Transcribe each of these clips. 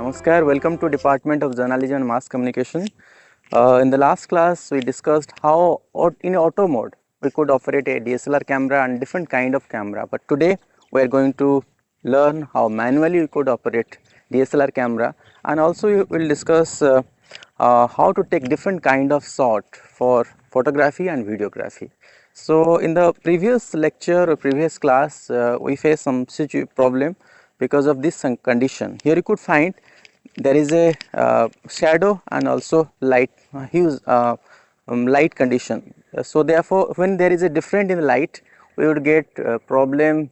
Namaskar, welcome to Department of Journalism and Mass Communication. In the last class, we discussed how in auto mode we could operate a DSLR camera and different kind of camera. But today we are going to learn how manually we could operate DSLR camera, and also we will discuss how to take different kind of shot for photography and videography. So in the previous lecture or previous class, we faced some problem because of this condition. Here you could find there is a shadow and also light hues light condition. So therefore, when there is a difference in the light, we would get problem.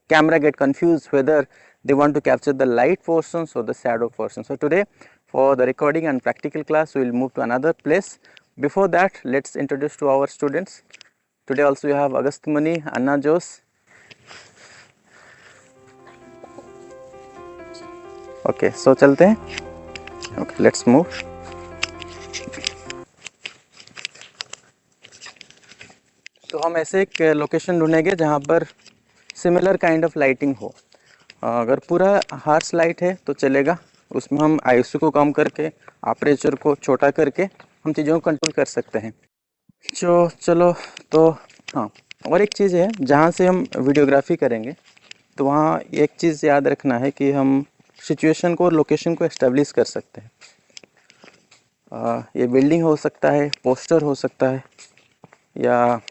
Camera get confused whether they want to capture the light portions or the shadow portion. So today, for the recording and practical class, we will move to another place. Before that, let's introduce to our students. Today also we have Agast Mani, Anna Jose. Okay so चलते हैं. Okay let's move. तो हम ऐसे एक location ढूंढेंगे जहाँ पर similar kind of lighting हो. अगर पूरा हार्श लाइट है तो चलेगा, उसमें हम आईएसओ को कम करके अपर्चर को छोटा करके हम चीज़ों को कंट्रोल कर सकते हैं. चलो तो हाँ, और एक चीज़ है जहाँ से हम वीडियोग्राफी करेंगे तो वहाँ एक चीज़ याद रखना है कि हम सिचुएशन को और लोकेशन को एस्टेब्लिश कर सकते हैं. ये बिल्डिंग हो सकता है, पोस्टर हो सकता है, या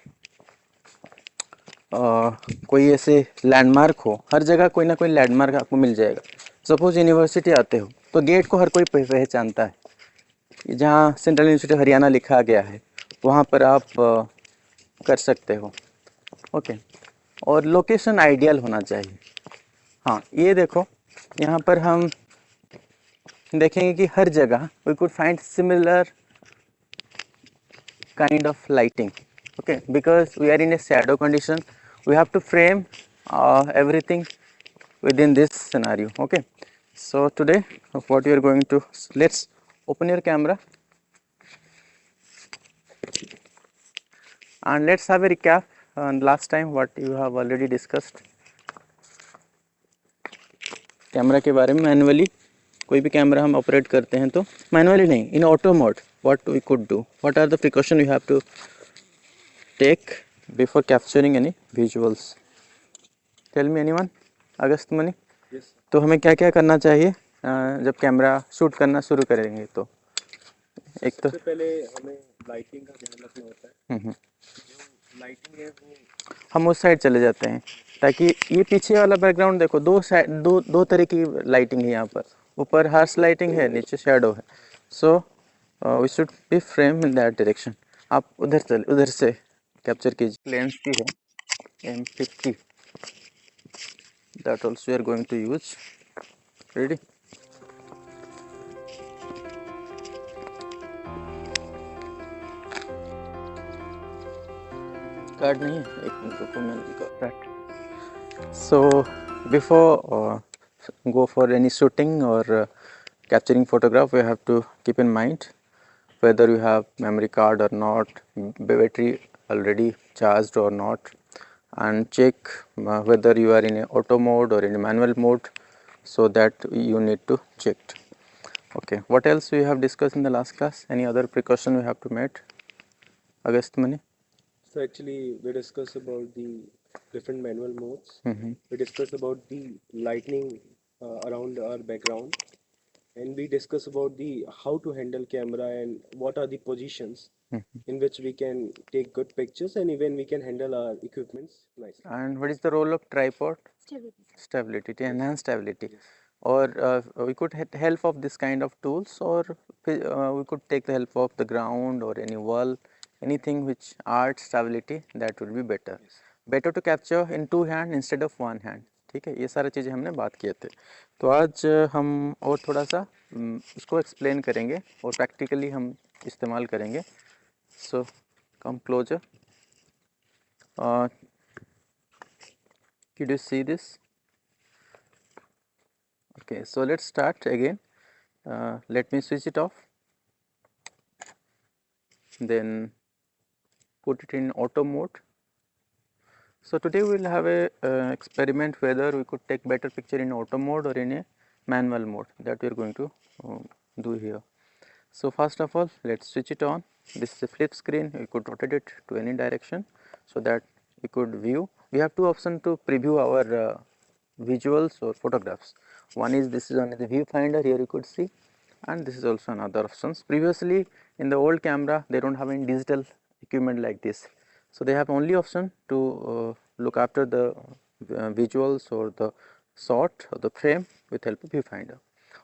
कोई ऐसे लैंडमार्क हो. हर जगह कोई ना कोई लैंडमार्क आपको मिल जाएगा. सपोज यूनिवर्सिटी आते हो तो गेट को हर कोई पहचानता है. जहाँ सेंट्रल यूनिवर्सिटी हरियाणा लिखा गया है वहाँ पर आप कर सकते हो. ओके, और लोकेशन आइडियल होना चाहिए. हाँ, ये देखो यहाँ पर हम देखेंगे कि हर जगह we could find similar kind of lighting. Okay, because we are in a shadow condition, we have to frame everything within this scenario. Okay, so today what you are going to, let's open your camera and let's have a recap on last time what you have already discussed. Camera के बारे में manually कोई भी camera हम operate करते हैं तो manually नहीं, in auto mode what we could do, what are the precaution you have to take before capturing any visuals. Tell me anyone. अगस्त मनी. yes. तो हमें क्या क्या करना चाहिए जब कैमरा शूट करना शुरू करेंगे? तो एक तो सबसे पहले हमें लाइटिंग का ध्यान रखना होता है. जो लाइटिंग है वो हम उस साइड चले जाते हैं ताकि ये पीछे वाला बैकग्राउंड देखो, दो तरह की लाइटिंग है यहाँ पर. ऊपर हार्श लाइटिंग है, नीचे शैडो है. So we should be frame in that direction. आप उधर से कैप्चर कीजिए. लेंस की है M50, that also we are going to use. Ready? Card नहीं है, एक मिनट रुको, मैंने record. So before go for any shooting or capturing photograph, we have to keep in mind whether you have memory card or not, battery already charged or not, and check whether you are in a auto mode or in a manual mode, so that you need to check. Okay, what else we have discussed in the last class? Any other precaution we have to make? Agast Mani? so actually we discussed about the different manual modes. We discussed about the lightning around our background, and we discussed about the how to handle camera and what are the positions in which we can take good pictures, and even we can handle our equipments nicely. And what is the role of tripod? Stability, to enhance stability. Or we could help of this kind of tools, or we could take the help of the ground or any wall, anything which adds stability, that will be better. Better to capture in two hand instead of one hand. ठीक है, ये सारा चीज़ें हमने बात किए थे. तो आज हम और थोड़ा सा उसको एक्सप्लेन करेंगे और प्रैक्टिकली हम इस्तेमाल करेंगे. So come closer. Could you see this? Okay, so let's start again. Let me switch it off, then put it in auto mode. So today we will have a experiment whether we could take better picture in auto mode or in a manual mode that we are going to do here. So first of all, let's switch it on. This is a flip screen. We could rotate it to any direction so that we could view. We have two options to preview our visuals or photographs. One is, this is on the viewfinder, here you could see, and this is also another options. Previously in the old camera they don't have any digital equipment like this, so they have only option to look after the visuals or the shot or the frame with help of viewfinder.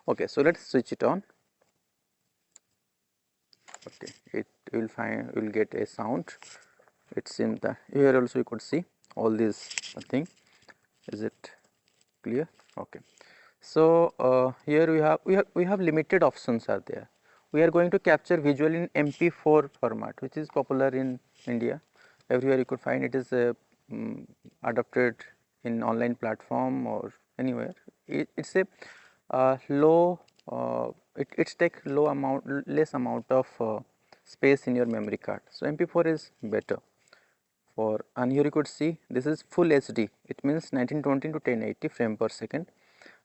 Okay, so let's switch it on. Okay, it will get a sound. It's in the here also you could see all these thing. Is it clear? Okay, so here we have limited options are there. We are going to capture visual in MP4 format, which is popular in India. Everywhere you could find it is adopted in online platform or anywhere. It's a low it's take less amount of space in your memory card. So MP4 is better for, and here you could see this is full HD. It means 1920 to 1080 frame per second.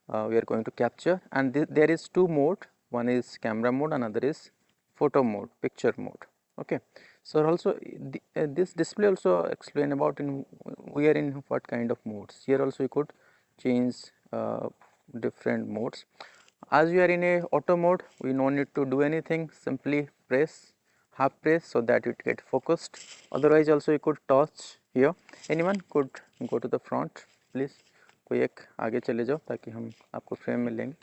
We are going to capture, and there is two mode. One is camera mode, another is photo mode, picture mode. Okay, so also this display also explain about in we are in what kind of modes. Here also you could change different modes. As we are in a auto mode, we no need to do anything, simply press half press so that it get focused. Otherwise also you could touch here. Anyone could go to the front please, कोई एक आगे चले जाओ ताकि हम आपको frame में लेंगे.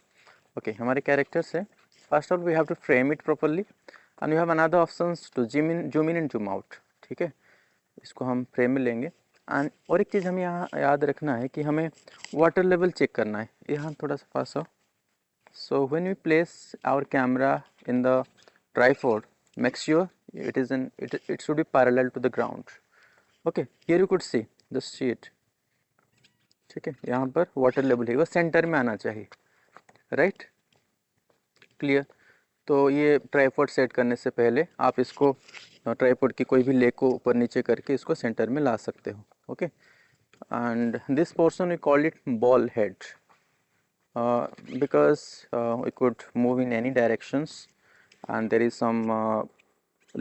Okay, हमारे कैरेक्टर्स है. First of all we have to frame it properly and we have another options to zoom in and zoom out. ठीक है, इसको हम फ्रेम में लेंगे. एंड और एक चीज़ हमें यहाँ याद रखना है कि हमें वाटर लेवल चेक करना है. यहाँ थोड़ा सा पास हो. So when we place our camera in the tripod, make sure it should be parallel to the ground. Okay, here you could see, just see it. ठीक है, यहाँ पर वाटर लेवल है वो सेंटर में आना चाहिए. Right, clear. तो ये ट्राइपॉड सेट करने से पहले आप इसको ट्राइपॉड की कोई भी लेग को ऊपर नीचे करके इसको सेंटर में ला सकते हो. Okay, and this portion we call it ball head. Because we could move in any directions, and there is some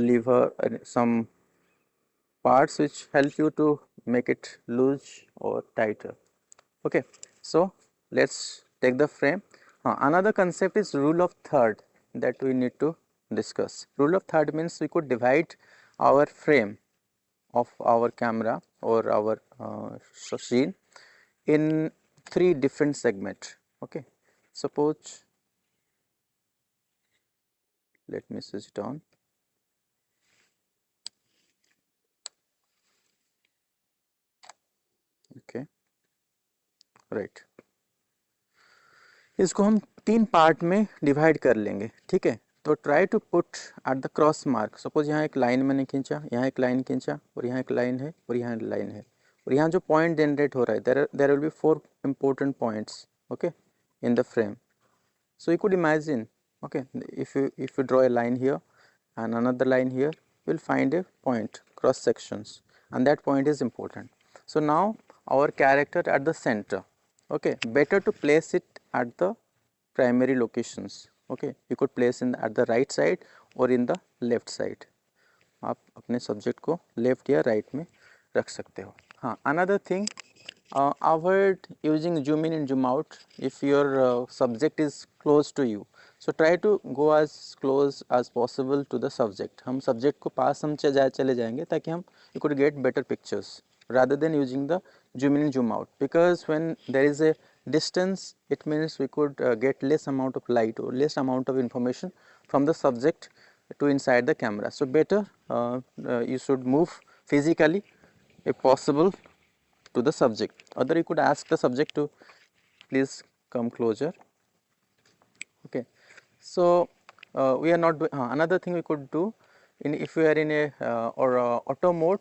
lever and some parts which help you to make it loose or tighter. Okay, so let's take the frame. Another concept is rule of third that we need to discuss. Rule of third means we could divide our frame of our camera or our scene in three different segments. Okay, suppose, let me switch it on. Okay, right, इसको हम तीन part में divide कर लेंगे. ठीक है, तो try to put at the cross mark. Suppose यहाँ एक लाइन मैंने खींचा, यहाँ एक लाइन खींचा, और यहाँ एक लाइन है, और यहाँ लाइन है, और यहाँ जो पॉइंट जनरेट हो रहा है, there will be 4 important points. Okay, in the frame. So you could imagine, okay, if you draw a line here and another line here, you will find a point, cross sections, and that point is important. So now our character at the center. Okay, better to place it at the primary locations. Okay, you could place in at the right side or in the left side. आप अपने subject को left या right में रख सकते हो. हाँ, another thing, avoid using zoom in and zoom out if your subject is close to you. So try to go as close as possible to the subject. हम subject को पास हम चले जाएंगे ताकि हम you could get better pictures rather than using the zoom in and zoom out, because when there is a distance, it means we could get less amount of light or less amount of information from the subject to inside the camera. So better you should move physically if possible to the subject. Other you could ask the subject to please come closer. Okay, so we are not doing another thing we could do in, if we are in a auto mode,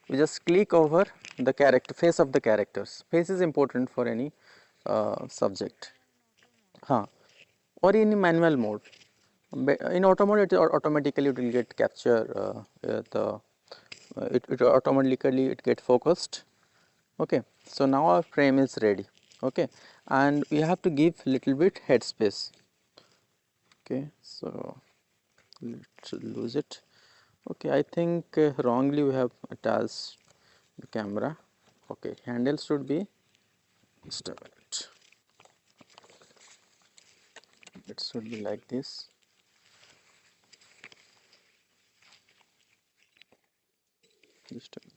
we just click over the character face of the characters. Face is important for any subject. Or in manual mode. In auto mode, it automatically it will get capture it automatically it get focused. Okay, so now our frame is ready. okay, and we have to give little bit head space. Okay, so let's lose it. Okay, I think wrongly we have attached the camera. Okay, handle should be just a minute. It should be like this. Just a minute.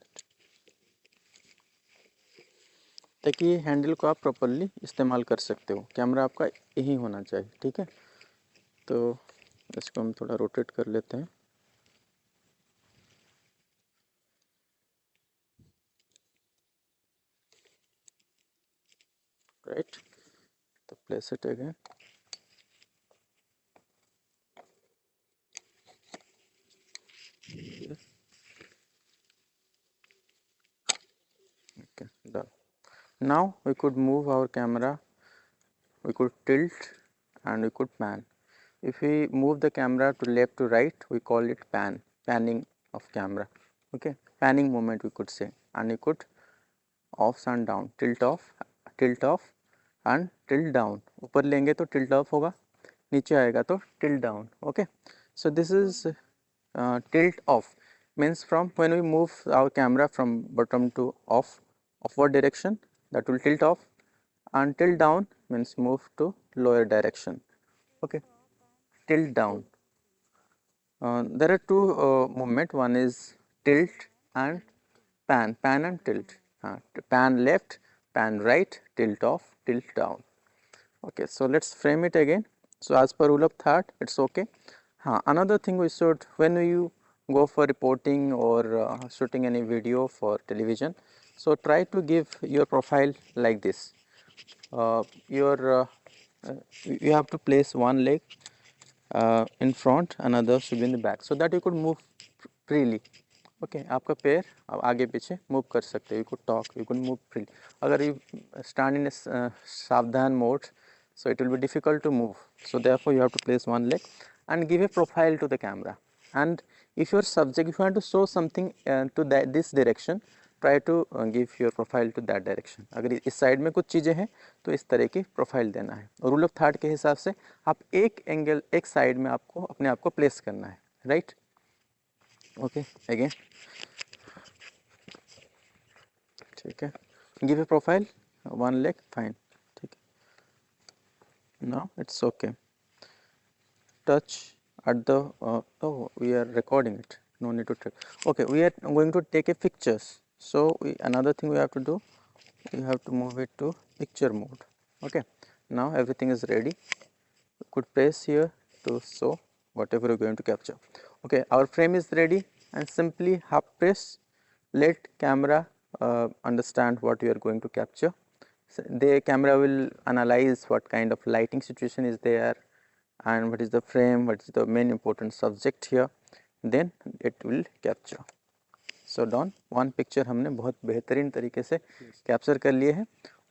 ताकि handle को आप properly इस्तेमाल कर सकते हो, camera आपका यही होना चाहिए, ठीक है। तो इसको हम थोड़ा रोटेट कर लेते हैं। राइट, तो place it again. Okay, done. Now we could move our camera, we could tilt and we could pan. If we move the camera to left to right, we call it panning of camera. Okay, panning moment we could say, and we could off and down, tilt off and tilt down. ऊपर लेंगे तो tilt off होगा, नीचे आएगा तो tilt down. Okay, so this is tilt off means from when we move our camera from bottom to offward direction, that will tilt off, and tilt down means move to lower direction. Okay, tilt down. There are two movement, one is tilt and pan and tilt. Pan left, pan right, tilt off, tilt down. Okay, so let's frame it again. So as per rule of third, it's okay. Another thing we should, when you go for reporting or shooting any video for television, so try to give your profile like this. You have to place one leg in front, another should be in the back, so that you could move freely. Okay, आपका पैर अब आगे पीछे move कर सकते हो, you could talk, you could move freely. अगर you stand in a सावधान mode, so it will be difficult to move, so therefore you have to place one leg and give a profile to the camera. And if your subject, if you want to show something to this direction, try to give your profile to that direction. अगर इस side में कुछ चीज़ें हैं तो इस तरह की प्रोफाइल देना है, और रूल ऑफ थर्ड के हिसाब से आप एक एंगल, एक साइड में आपको अपने आप को प्लेस करना है, राइट। ओके, अगेन ठीक है, give a profile, one leg, fine, ठीक है। Now it's okay, touch at the oh, we are recording it, no need to take. Okay, we are going to take a pictures, so another thing we have to do, we have to move it to picture mode. Okay, now everything is ready, we could press here to show whatever we are going to capture. Okay, our frame is ready, and simply half press, let camera understand what we are going to capture. So the camera will analyze what kind of lighting situation is there and what is the frame, what is the main important subject here, then it will capture. So done, one picture हमने बहुत बेहतरीन तरीके से capture कर लिए हैं,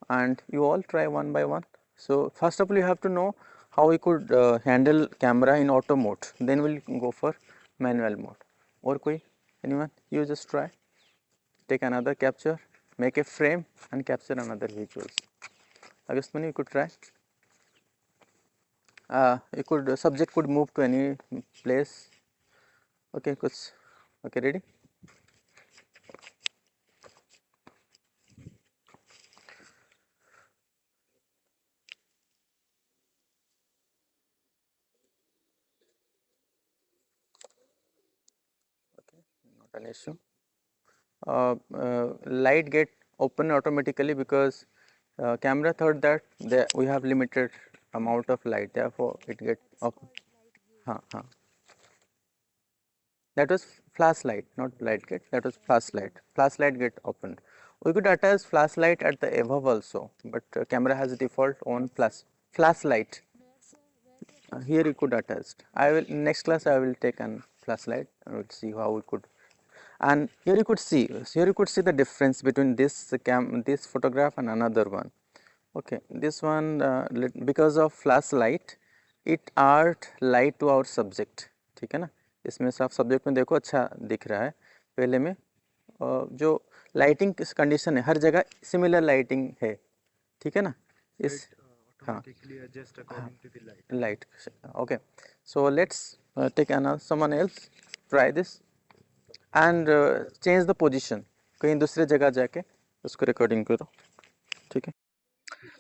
and you all try one by one. So first of all you have to know how we could handle camera in auto mode, then we'll go for manual mode. और कोई, anyone, you just try, take another capture, make a frame and capture another visuals. Agastmani, you could try. You could, subject could move to any place. Okay, kuch, okay, ready? Okay, not an issue. Light get open automatically because camera thought that we have limited amount of light, therefore it get open. That was flashlight, not light gate, that was flashlight. Flashlight get opened. We could attach flashlight at the above also, but camera has default on flashlight. Here you could attach. I will, next class I will take an flashlight and we'll see how we could. And here you could see, the difference between this this photograph and another one. Okay, this one because of flashlight, it art light to our subject, ठीक है ना। इसमें से आप subject में देखो अच्छा दिख रहा है, पहले में जो लाइटिंग कंडीशन है हर जगह सिमिलर लाइटिंग है, ठीक है ना, इस हाँ automatically adjust according to the light. light. Okay, so let's take another someone else try this and change the position. कहीं दूसरे जगह जाके उसको recording करो, ठीक है.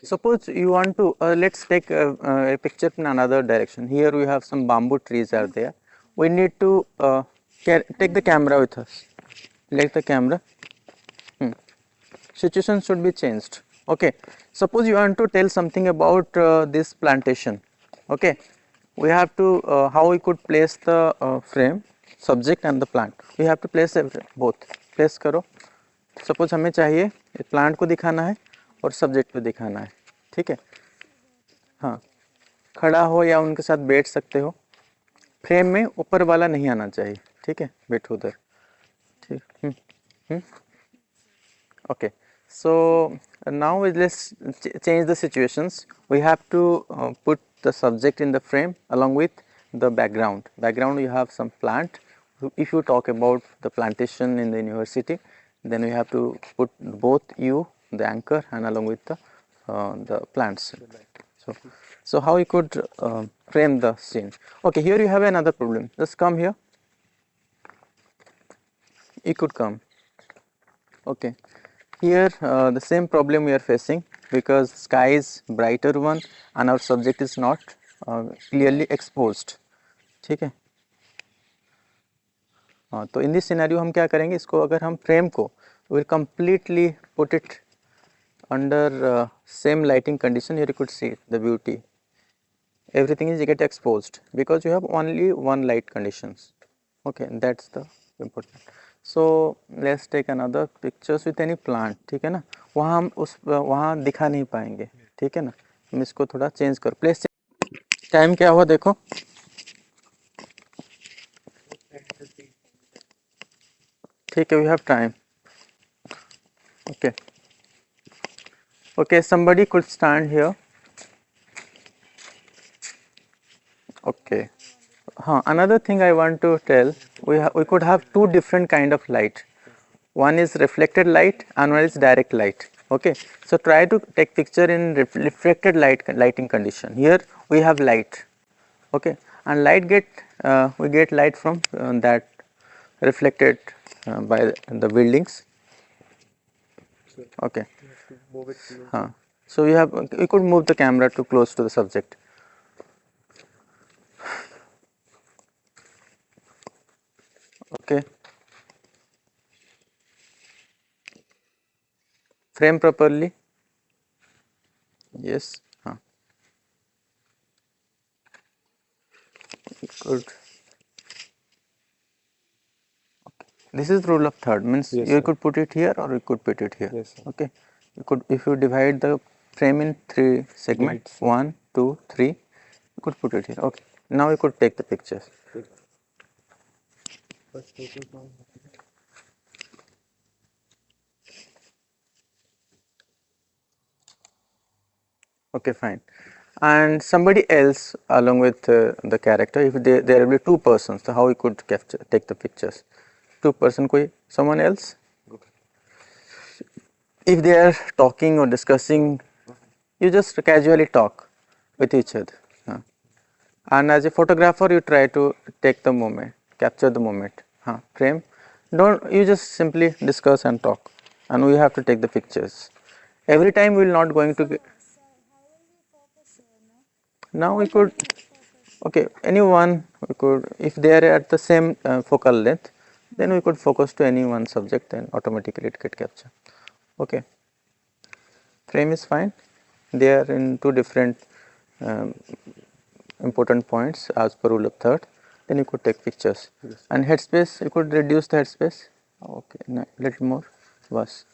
Suppose you want to let's take a picture in another direction. Here we have some bamboo trees are there. We need to take the camera with us. Take the camera. Situation should be changed. Okay, suppose you want to tell something about this plantation. Okay, we have to how we could place the frame, subject and the plant. We have to place both. Place करो. Suppose हमें चाहिए plant को दिखाना है और subject को दिखाना है, ठीक है. हाँ, खड़ा हो या उनके साथ बैठ सकते हो. फ्रेम में ऊपर वाला नहीं आना चाहिए, ठीक है. बैठो उधर, ठीक. Okay, so now let's change the situations. We have to put the subject in the frame along with the background. Background, you have some plant. If you talk about the plantation in the university, then we have to put both you, the anchor, and along with the plants. So how you could frame the scene? Okay, here you have another problem. Just come here. You could come. Okay. Here the same problem we are facing because sky is brighter one and our subject is not clearly exposed, ठीक है. हाँ, तो in this scenario हम क्या करेंगे, इसको अगर हम फ्रेम को will completely put it under same lighting condition. Here you could see the beauty, everything is get exposed because you have only one light conditions. Okay, that's the important. So let's take another pictures with any plant, ठीक है ना. वहाँ हम उस वहाँ दिखा नहीं पाएंगे, ठीक है ना. हम इसको थोड़ा चेंज कर प्लेस. टाइम क्या हुआ देखो, ठीक है. We have time. Okay okay, somebody could stand here. Okay. Another thing I want to tell, we could have two different kind of light. One is reflected light and one is direct light. Okay, so try to take picture in reflected lighting condition. Here we have light. Okay, and light we get light from that reflected by the buildings. Okay. Move it closer. So we could move the camera to close to the subject. Okay. Frame properly. Yes. Good. This is rule of third, means Yes, you sir. could put it here or you could put it here. Yes, sir. Okay, you could, if you divide the frame in three segments, Right. 1 2 3, you could put it here. Okay, now you could take the pictures. Okay, fine. And somebody else along with the character, if there will be two persons, so how you could take the pictures? Two person, someone else. If they are talking or discussing, you just casually talk with each other. And as a photographer, you try to take the moment, capture the moment. Frame. Don't you just simply discuss and talk, and we have to take the pictures. Every time we will not going to get. Now we could. Okay, anyone we could, if they are at the same focal length, then we could focus to any one subject, then automatically it get captured. Okay, frame is fine. They are in two different um, important points as per rule of third. Then you could take pictures. Yes. And headspace, you could reduce the headspace. Okay, little more. Was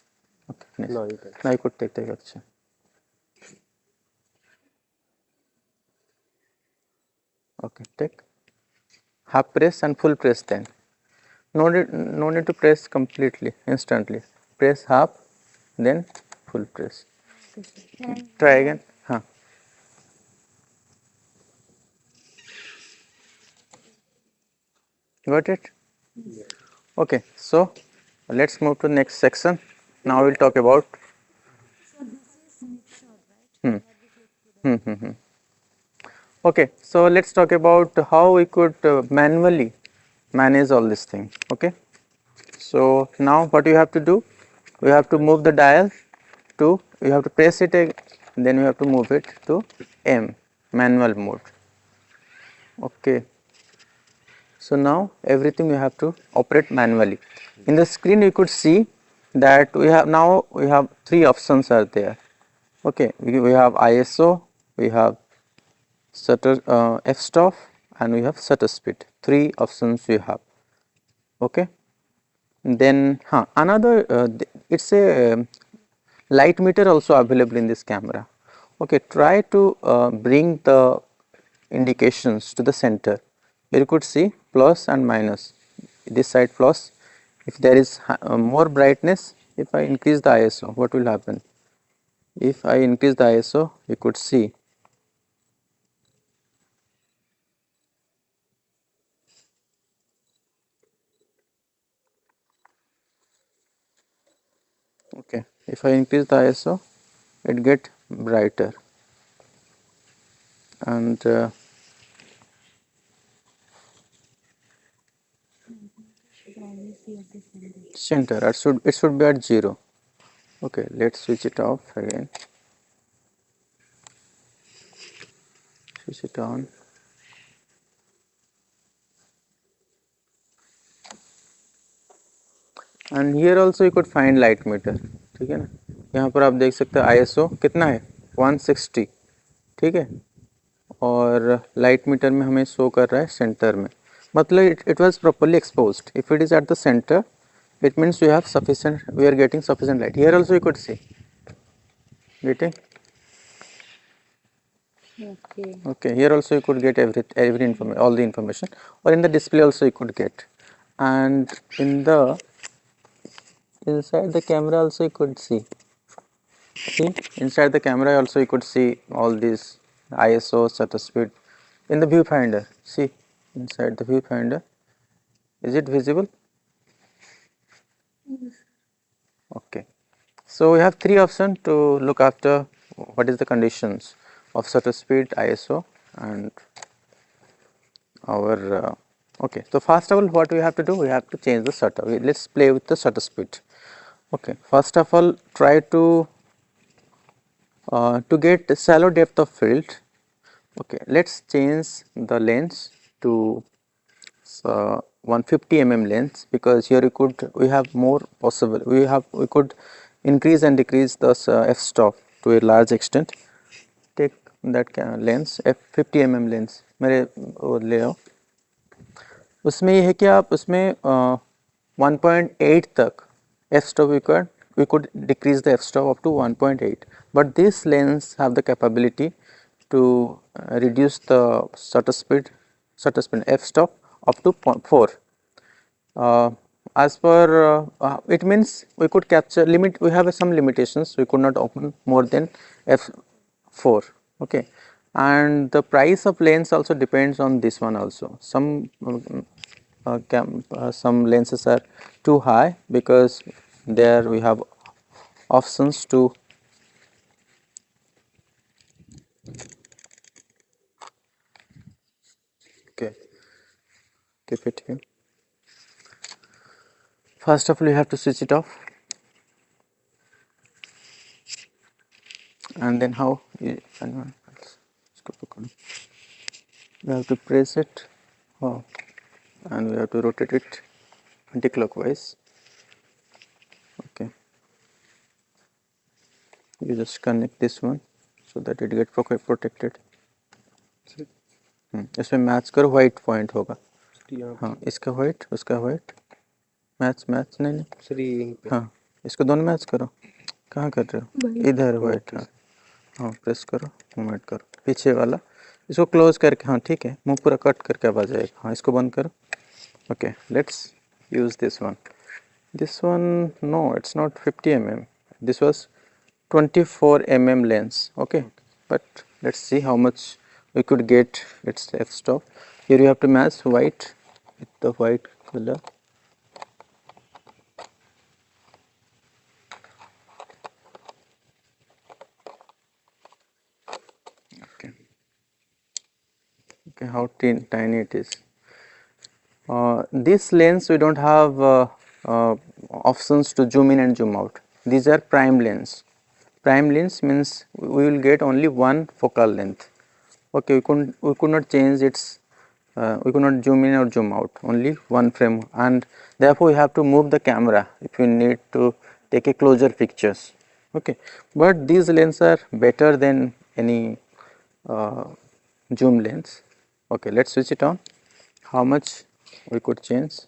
okay. Nice. Now you could take the picture. Okay, take half press and full press then. No need to press completely, instantly. Press half, then full press. Try again. Got it? Okay, so let's move to next section. Now we'll talk about Hmm. Okay, so let's talk about how we could manually manage all these things. Okay, so now what you have to do, we have to move the dial to, you have to press it, then you have to move it to M, manual mode. Okay, so now everything we have to operate manually. In the screen you could see that we have three options are there. Okay, we have ISO, we have shutter f-stop, and we have shutter speed. Three options we have. Okay, then another it's a light meter also available in this camera. Okay, try to bring the indications to the center. Here you could see plus and minus. This side plus. If there is more brightness, if I increase the ISO, what will happen? If I increase the ISO, you could see. Okay, if I increase the ISO, it get brighter, and center, it should be at 0. Okay, let's switch it off again, switch it on. And here also you could find light metre. ठीक है ना, यहाँ पर आप देख सकते हैं ISO कितना है 160. ठीक है, और लाइट मीटर में हमें शो कर रहा है सेंटर में, मतलब it was properly exposed. If it is at the centre, it means we have sufficient, we are getting sufficient light. Here also you could see getting. Okay, here also you could get every information, all the information, or in the display also you could get. And in the inside the camera also you could see inside the camera also you could see all these ISO, shutter speed. In the viewfinder, see inside the viewfinder, is it visible? Okay, so we have three options to look after what is the conditions of shutter speed, ISO, and our okay. So first of all, what we have to do, we have to change the shutter. Let's play with the shutter speed. Okay, first of all, try to get shallow depth of field. Okay, let's change the lens to 150 lens, because here we have more possible, we could increase and decrease the f-stop to a large extent. Take that lens, f50 lens मेरे वो ले आओ. उसमें ये है कि आप उसमें 1.8 तक f-stop we could decrease the f-stop up to 1.8, but this lens have the capability to reduce the shutter speed f-stop up to 0.4. As per it means we could capture limit, we have some limitations, we could not open more than f4. Okay, and the price of lens also depends on this one also. Some lenses are too high, because there we have options to okay, keep it here. First of all, you have to switch it off, and then how you have to press it, and we have to rotate it anti-clockwise. Okay, you just connect this one so that it get protected. इसमें match करो, white point होगा. हाँ, इसका white, उसका white, match नहीं नहीं, हाँ इसको दोनों मैच करो. कहाँ कर रहे हो? इधर व्हाइट. हाँ प्रेस करो, मूवमेंट करो पीछे वाला, इसको क्लोज करके. हाँ ठीक है, मुंह पूरा कट करके अब आ जाएगा. हाँ इसको बंद करो. Okay, let's use this one. This one, no, it's not 50 this was 24 lens. Okay, but let's see how much we could get its f-stop. Here you have to match white with the white color. Okay, how tiny it is. This lens we don't have options to zoom in and zoom out. These are prime lens. Prime lens means we will get only one focal length. Okay, we could not change its we could not zoom in or zoom out, only one frame, and therefore we have to move the camera if we need to take a closer pictures. Okay, but these lenses are better than any uh, zoom lens. Okay, let's switch it on. How much we could change?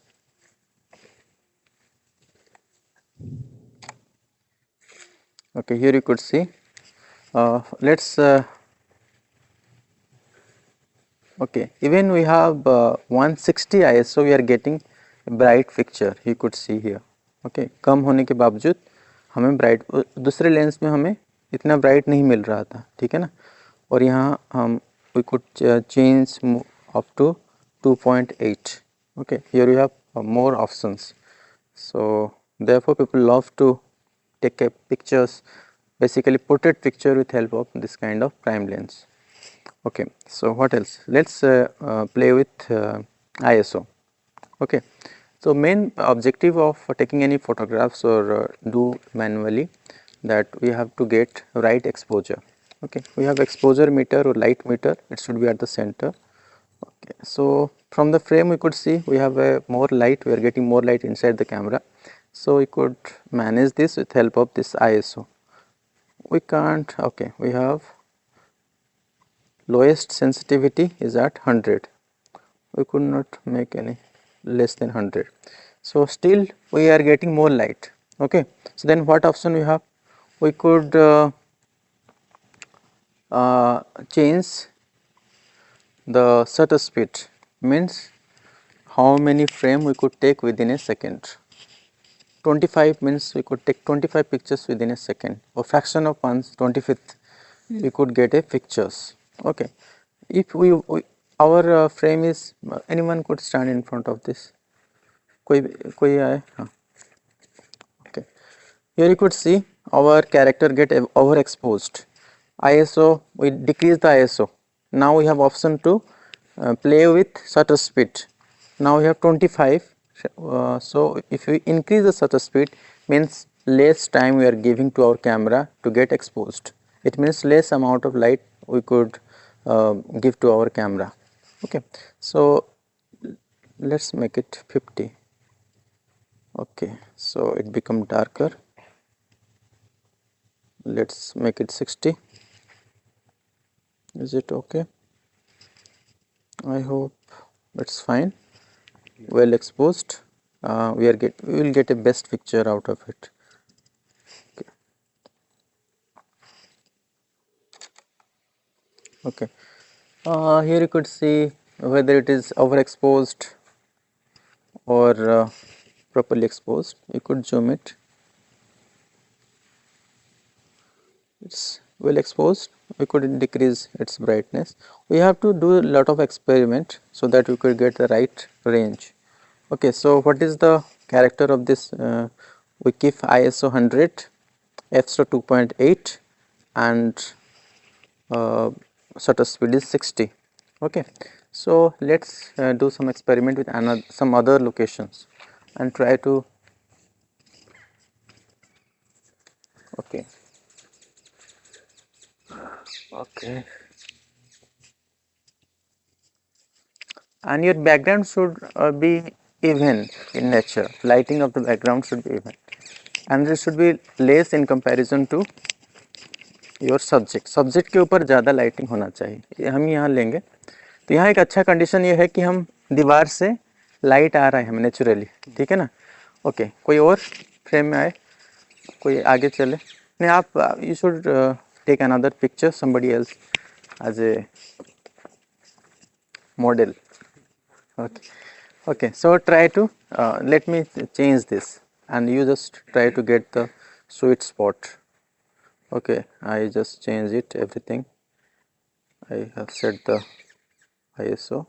Okay, here you could see. Let's okay, even we have 160 ISO, we are getting a bright picture. You could see here. Okay, कम होने के बावजूद हमें bright, दूसरे lens में हमें इतना bright नहीं मिल रहा था, ठीक है ना. और यहाँ हम we could change up to 2.8. Okay, here you have more options. So therefore people love to take a pictures, basically portrait picture with help of this kind of prime lens. Okay, so what else? Let's play with ISO. Okay, so main objective of taking any photographs or do manually, that we have to get right exposure. Okay, we have exposure meter or light meter, it should be at the center. Okay, so from the frame we could see we have a more light, we are getting more light inside the camera. So we could manage this with help of this ISO. We can't, okay, we have lowest sensitivity is at 100. We could not make any less than 100. So still we are getting more light. Okay, so then what option we have? We could change the shutter speed, means how many frame we could take within a second. 25 means we could take 25 pictures within a second, or fraction of 1/25 we could get a pictures. Okay, if we our frame is anyone could stand in front of this. कोई कोई आए, हाँ. Okay, here you could see our character get overexposed. ISO, we decrease the ISO. Now we have option to play with shutter speed. Now we have 25. So if we increase the shutter speed, means less time we are giving to our camera to get exposed. It means less amount of light we could give to our camera. Okay, so let's make it 50. Okay, so it become darker. Let's make it 60. Is it okay? I hope it's fine. Well exposed. We will get a best picture out of it. Okay. Okay. Here you could see whether it is overexposed or properly exposed. You could zoom it. It's well exposed. We could decrease its brightness. We have to do a lot of experiment so that we could get the right range. Okay, so what is the character of this? We keep ISO 100, f-stop 2.8, and shutter speed is 60. Okay, so let's do some experiment with some other locations and try to. Okay. Okay. And your background should be even in nature. Lighting of the background should be even, and this should be less in comparison to your subject के ऊपर ज़्यादा lighting होना चाहिए. ये हम यहाँ लेंगे. तो यहाँ एक अच्छा कंडीशन ये है कि हम दीवार से लाइट आ रहा है हमें नेचुरली, ठीक है ना. ओके, कोई और फ्रेम में आए, कोई आगे चले. नहीं, आप you should take another picture, somebody else as a model. Okay. Okay, so try to let me change this and you just try to get the sweet spot. Okay, I just change it everything. I have set the ISO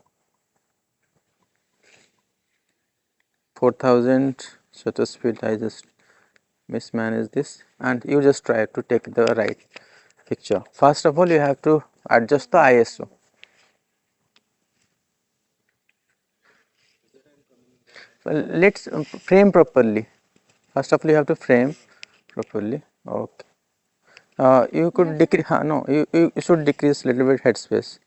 4000 shutter speed. I just mismanage this and you just try to take the right picture. First of all, you have to adjust the ISO. let's frame properly. First of all, you have to frame properly. Okay. You could decrease. No, you should decrease little bit headspace.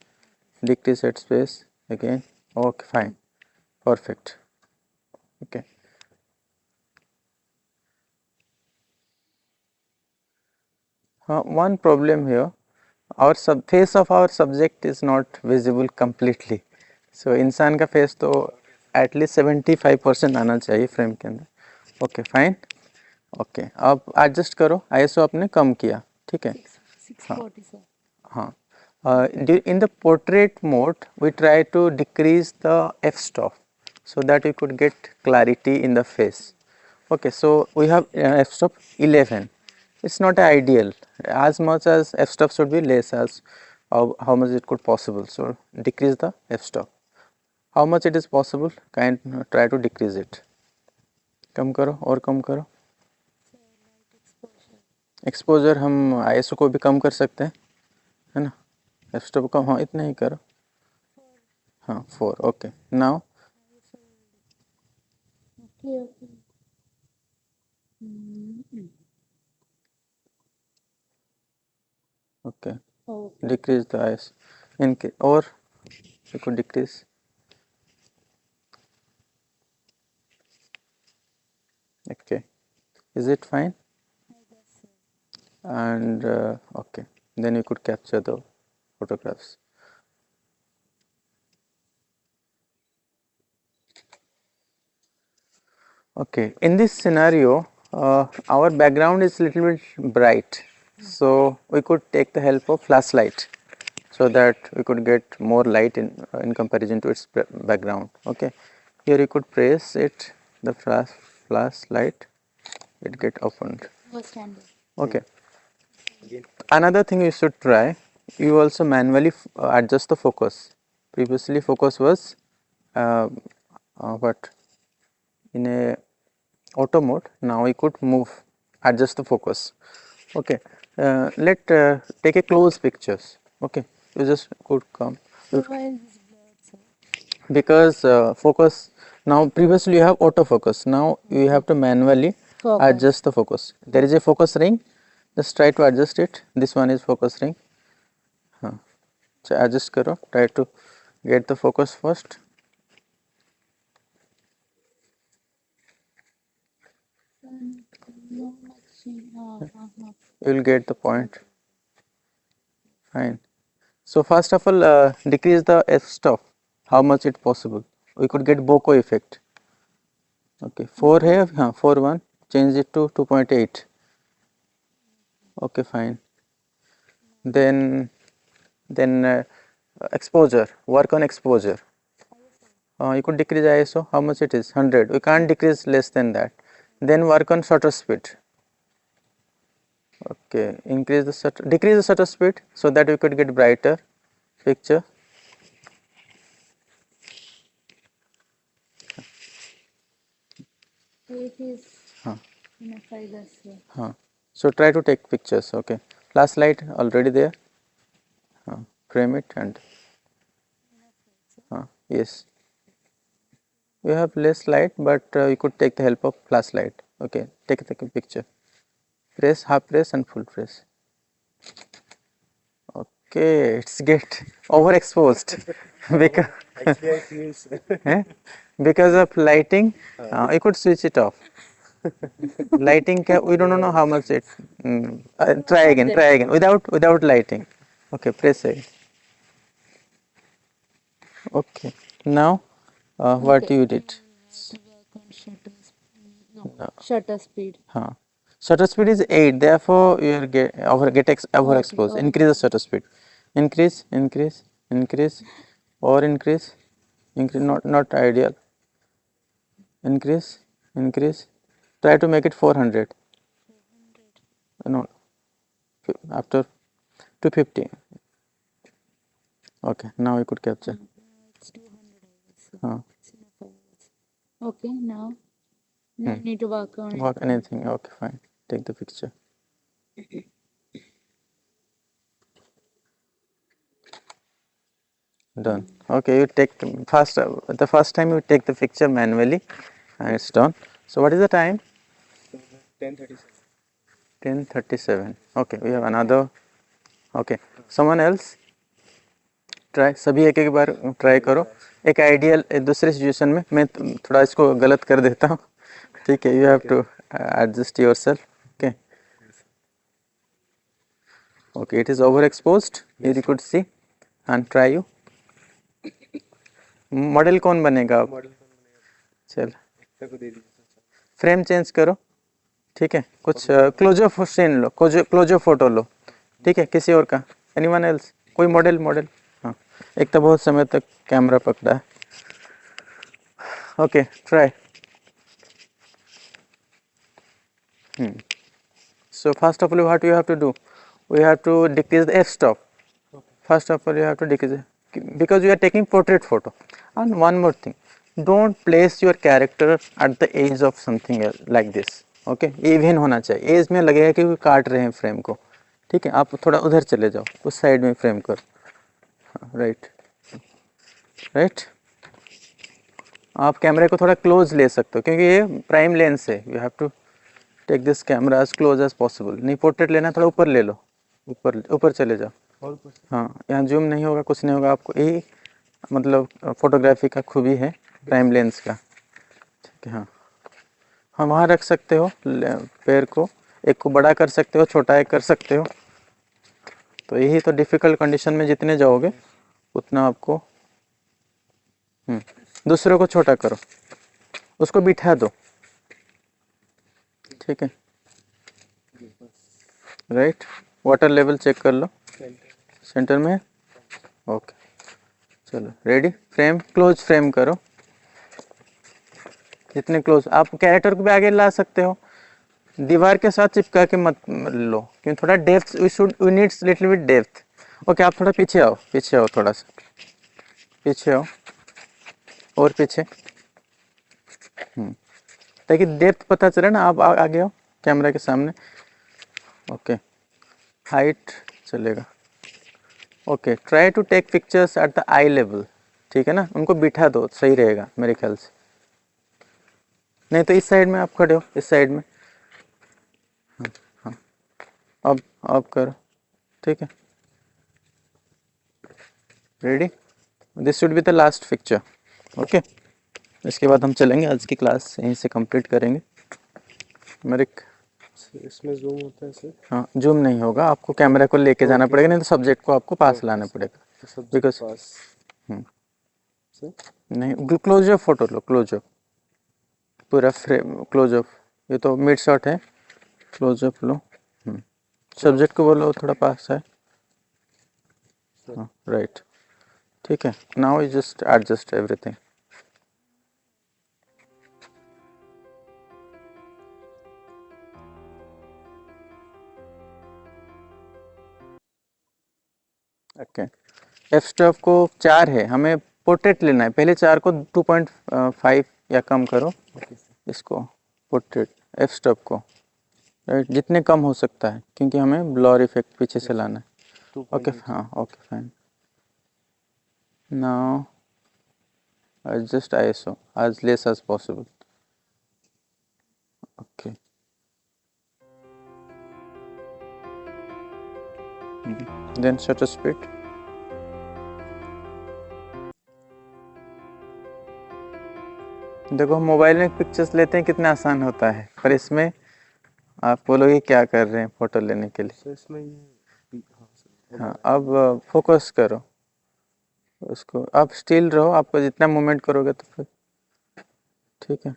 Decrease headspace again. Okay, fine. Perfect. Okay. One problem here, our face of our subject is not visible completely. So इंसान का face तो at least 75% आना चाहिए frame के अंदर. Okay, fine. Okay. अब adjust करो. ISO आपने कम किया. ठीक है. 640 sir. हाँ. In the portrait mode, we try to decrease the f-stop so that we could get clarity in the face. Okay, so we have f-stop 11. It's not ideal. As much as f-stop should be less as how much it could possible. So decrease the f-stop. How much it is possible? Try to decrease it. कम करो और कम करो. Exposure हम ISO को भी कम कर सकते हैं, है ना. f-stop कम, हाँ इतना ही करो. हाँ 4. Okay. Now Okay, okay. Mm-hmm. okay, Okay. decrease the ISO or you could decrease. Okay, is it fine? And okay, then you could capture the photographs. Okay, in this scenario, our background is little bit bright, so we could take the help of flashlight so that we could get more light in comparison to its background. Okay, here you could press it, the flashlight, it get opened. Was standard. Okay. Again. Another thing you should try, you also manually adjust the focus. Previously focus was what, in a auto mode. Now we could adjust the focus. Okay, let take a close pictures. Okay, you just could come So why is this blurred, sir? because focus, now previously you have autofocus, now you have to manually Focus. adjust the focus. There is a focus ring, just try to adjust it. This one is focus ring. So adjust करो, try to get the focus first. No matching. You will get the point. Fine. So first of all, decrease the f-stop. How much it possible? We could get bokeh effect. Okay, 4 here, 4 1. Change it to 2.8. Okay, fine. Then exposure. Work on exposure. You could decrease ISO. How much it is? 100. We can't decrease less than that. Then work on shutter speed. Okay, decrease the shutter speed so that we could get brighter picture. It is Huh. in a fiber, sir. So try to take pictures. Okay, flashlight already there. Frame it and yes, you have less light, but you could take the help of flashlight. Okay, take a picture. Press, half press and full press. Okay, it's get overexposed because Actually, I feel because of lighting. You could switch it off. Lighting, we don't know how much it. Try again without lighting. Okay, press again. Okay, now what Okay. you did? To work on shutter speed. No. Shutter speed. Shutter speed is 8, therefore you are overexposed. Okay. Increase the shutter speed. Increase, increase, increase, or increase, not ideal. Increase, increase. Try to make it 400. No, after 250. Okay, now you could capture. It's 200, I Huh. guess. It's in a fibers. Okay, now you need to work on Work it. anything. Okay, fine. Take the picture. Done. Okay, you take first. The first time you take the picture manually, It's done. So what is the time? 10:37. 10:37. Okay, we have another. Okay, someone else? Try सभी एक एक बार try करो. एक ideal दूसरे situation में मैं थोड़ा इसको गलत कर देता हूँ. ठीक है, you have to adjust yourself. Okay okay, it is over exposed, here you could see and try you. Model कौन बनेगा अब? मॉडल चल एकता को दे दीजिए. फ्रेम चेंज करो. ठीक है, कुछ क्लोजअप सीन लो, क्लोजअप फोटो लो. ठीक है, किसी और का, एनीवन एल्स, कोई मॉडल. हाँ, एक तो बहुत समय तक कैमरा पकड़ा है. Okay try. So first of all, what you have to do? We have to decrease the f-stop. First of all, you have to decrease it, because you are taking portrait photo. And one more thing, don't place your character at the edge of something else like this. Okay, even होना चाहिए. As में लगेगा कि वो काट रहे हैं frame को. ठीक है, आप थोड़ा उधर चले जाओ, उस साइड में फ्रेम करो. Right right. आप कैमरे को थोड़ा क्लोज ले सकते हो क्योंकि ये प्राइम लेंस है. You have to take this camera as close as possible. नहीं पोर्ट्रेट लेना, थोड़ा ऊपर ले लो, ऊपर चले जाओ. और ऊपर से. हाँ, यहाँ जूम नहीं होगा, कुछ नहीं होगा आपको. यही मतलब फोटोग्राफी का खूबी है प्राइम लेंस का. ठीक है. हाँ हाँ, वहाँ रख सकते हो पैर को, एक को बड़ा कर सकते हो, छोटा एक कर सकते हो. तो यही तो डिफ़िकल्ट कंडीशन में जितने जाओगे उतना आपको. दूसरे को छोटा करो, उसको बिठा दो. ठीक है, राइट. वाटर लेवल चेक कर लो, सेंटर में. ओके चलो रेडी. फ्रेम क्लोज फ्रेम करो, जितने क्लोज. आप कैरेक्टर को भी आगे ला सकते हो, दीवार के साथ चिपका के मत लो क्योंकि थोड़ा depth we needs little bit depth. Okay, आप थोड़ा पीछे आओ, थोड़ा सा पीछे आओ, और पीछे. ताकि डेप्थ पता चले ना. आप आगे आओ कैमरा के सामने. ओके, हाइट चलेगा. Okay, try to take pictures at the eye level. ठीक है ना, उनको बिठा दो, सही रहेगा मेरे ख्याल से. नहीं तो इस साइड में आप खड़े हो, इस साइड में. हाँ, अब करो. ठीक है, ready. This should be the last picture. Okay, इसके बाद हम चलेंगे, आज की क्लास यहीं से कंप्लीट करेंगे. मेरे इसमें जूम होता है सर. हाँ, जूम नहीं होगा, आपको कैमरा को लेके जाना पड़ेगा, नहीं तो सब्जेक्ट को आपको पास लाना पड़ेगा. बिकॉज नहीं, क्लोजअप फोटो लो, क्लोजअप पूरा फ्रेम क्लोजअप. ये तो मिड शॉट है, क्लोजअप लो. सब्जेक्ट को बोलो थोड़ा पास है. हाँ राइट. ठीक है, now you just adjust everything. Okay, F stop को 4 है, हमें पोर्ट्रेट लेना है. पहले 4 को 2.5 या कम करो. इसको पोर्ट्रेट एफ स्टॉप को, राइट, जितने कम हो सकता है क्योंकि हमें ब्लर इफेक्ट पीछे से लाना है. ओके हाँ, okay fine. Now adjust ISO as less as possible. Okay. Then shutter speed. देखो, मोबाइल में पिक्चर्स लेते हैं कितना आसान होता है, पर इसमें आप बोलोगे क्या कर रहे हैं फोटो लेने के लिए. सर इसमें हाँ, अब फोकस करो उसको. आप स्टिल रहो, आपको जितना मूवमेंट करोगे तो फिर ठीक है.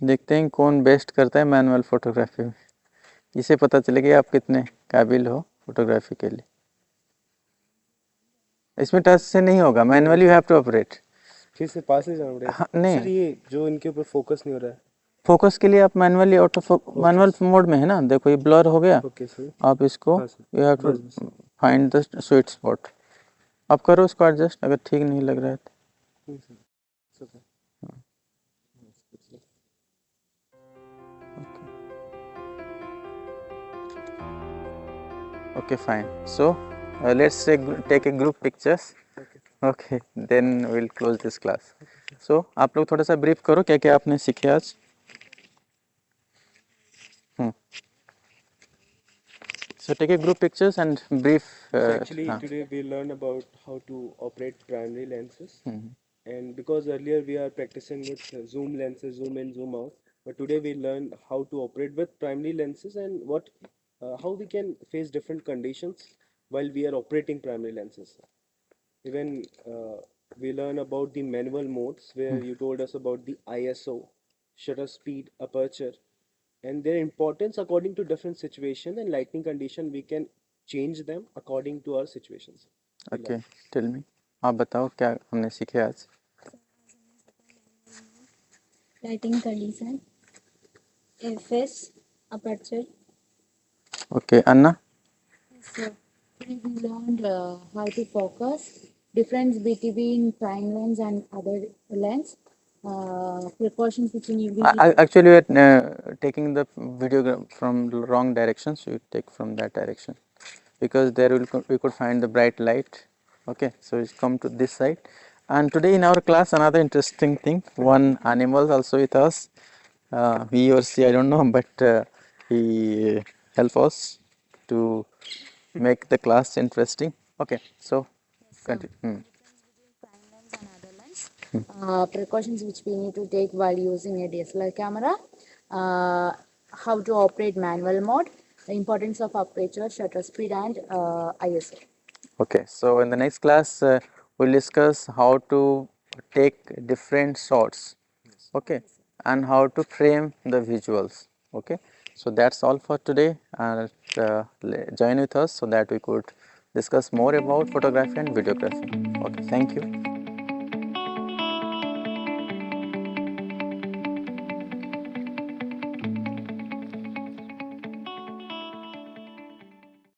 देखते हैं कौन बेस्ट करता है मैनुअल फोटोग्राफी में. इसे पता चलेगा आप कितने काबिल हो फोटोग्राफी के लिए. इसमें टच से नहीं होगा, manually you have to operate. फिर से पास ही जाना पड़ेगा. हाँ, नहीं, सर ये जो इनके ऊपर फोकस नहीं हो रहा है. फोकस के लिए आप मैनुअली मैनुअल मोड में है ना. देखो ये ब्लर हो गया. Okay sir. आप इसको हाँ sir. You have to find the sweet spot. आप करो उसको एडजस्ट अगर ठीक नहीं लग रहा है तो. Okay, fine. So let's take a group pictures. Okay, then we'll close this class. So आप लोग थोड़ा सा brief करो क्या क्या आपने सीखे आज. So take a group pictures and brief. So actually today we learn about how to operate primary lenses, and because earlier we are practicing with zoom lenses, zoom in, zoom out, but today we learn how to operate with primary lenses and what how we can face different conditions while we are operating primary lenses. Even we learn about the manual modes where you told us about the ISO, shutter speed, aperture, and their importance according to different situation and lighting condition. We can change them according to our situations. Okay, tell me. आप बताओ क्या हमने सीखे आज. Lighting condition, FS, aperture. Okay, Anna. So we learned how to focus, difference between prime lens and other lens, precautions which you need. Actually, we are taking the video from the wrong direction, so you take from that direction because there we could find the bright light. Okay, so it's come to this side. And today in our class, another interesting thing, one animal also with us. He or she, I don't know, but he help us to make the class interesting. Okay, so continue. Prime lens and other lens. Precautions which we need to take while using a DSLR camera. How to operate manual mode. The importance of aperture, shutter speed, and ISO. Okay, so in the next class, we'll discuss how to take different shots, okay, and how to frame the visuals, okay. So that's all for today, and join with us so that we could discuss more about photography and videography. Okay, thank you.